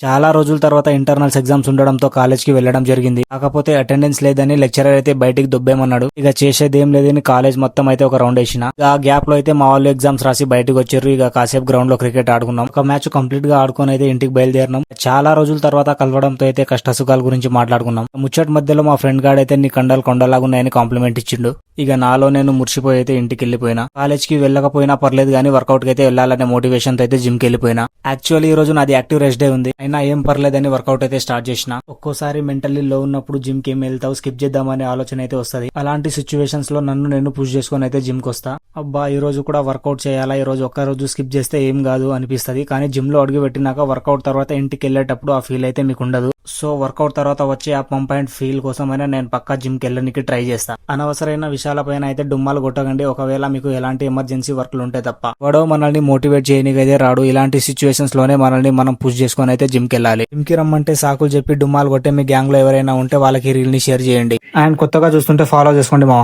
చాలా రోజుల తర్వాత ఇంటర్నల్స్ ఎగ్జామ్స్ ఉండడంతో కాలేజ్ కి వెళ్లడం జరిగింది. కాకపోతే అటెండెన్స్ లేదని లెక్చరర్ అయితే బయటికి దుబ్బేమన్నాడు. ఇక చేసేది ఏం లేదని కాలేజ్ మొత్తం అయితే ఒక రౌండ్ వేసిన. ఆ గ్యాప్ లో అయితే మా వాళ్ళు ఎగ్జామ్స్ రాసి బయటకు వచ్చారు. ఇక కాసేపు గ్రౌండ్ లో క్రికెట్ ఆడుకున్నాం. ఒక మ్యాచ్ కంప్లీట్ గా ఆడుకొని అయితే ఇంటికి బయలుదేరినాం. చాలా రోజుల తర్వాత కలవడంతో అయితే కష్టసుఖాల గురించి మాట్లాడుకున్నాం. ముచ్చటి మధ్యలో మా ఫ్రెండ్ గాడు అయితే నీ కండలు కొండలాగున్నాయని కాంప్లిమెంట్ ఇచ్చిండు. ఇక నాలో నేను మురిసిపోయి అయితే ఇంటికి వెళ్ళిపోయినా. కాలేజ్ కి వెళ్ళకపోయినా పర్లేదు కానీ వర్కౌట్ కి అయితే వెళ్ళాలనే మోటివేషన్ తో అయితే జిమ్ కి వెళ్ళిపోయినా. యాక్చువల్లీ ఈ రోజు నాది యాక్టివ్ రెస్ట్ డే ఉంది. అయినా ఏం పర్లేదని వర్కౌట్ అయితే స్టార్ట్ చేసిన. ఒక్కోసారి మెంటల్లీ లో ఉన్నప్పుడు జిమ్ కి ఏం వెళ్తావు, స్కిప్ చేద్దామనే ఆలోచన అయితే వస్తుంది. అలాంటి సిచ్యువేషన్స్ లో నన్ను నేను పుష్ చేసుకుని అయితే జిమ్ కి వస్తా. అబ్బా ఈ రోజు కూడా వర్కౌట్ చేయాలా, ఈ రోజు ఒక్క రోజు స్కిప్ చేస్తే ఏం కాదు అనిపిస్తుంది. కానీ జిమ్ లో అడుగు పెట్టినాక వర్కౌట్ తర్వాత ఇంటికి వెళ్ళేటప్పుడు ఆ ఫీల్ అయితే మీకు ఉండదు. సో వర్కౌట్ తర్వాత వచ్చే ఆ పంప్ అండ్ ఫీల్ కోసమైనా నేను పక్కా జిమ్ కి వెళ్ళడానికి ట్రై చేస్తా. అనవసరమైన విషయాలపైన అయితే డుమ్మాలు కొట్టకండి, ఒకవేళ మీకు ఎలాంటి ఎమర్జెన్సీ వర్క్లు ఉంటే తప్ప. వాడో మనల్ని మోటివేట్ చేయనికైతే రాడు. ఇలాంటి సిచ్యువేషన్స్ లోనే మనల్ని మనం పుష్ చేసుకుని అయితే జిమ్ కి వెళ్ళాలి. జిమ్ కి రమ్మంటే సాకులు చెప్పి డుమ్మాలు కొట్టే మీ గ్యాంగ్ లో ఎవరైనా ఉంటే వాళ్ళకి రీల్ ని షేర్ చేయండి. అండ్ కొత్తగా చూస్తుంటే ఫాలో చేసుకోండి మామ.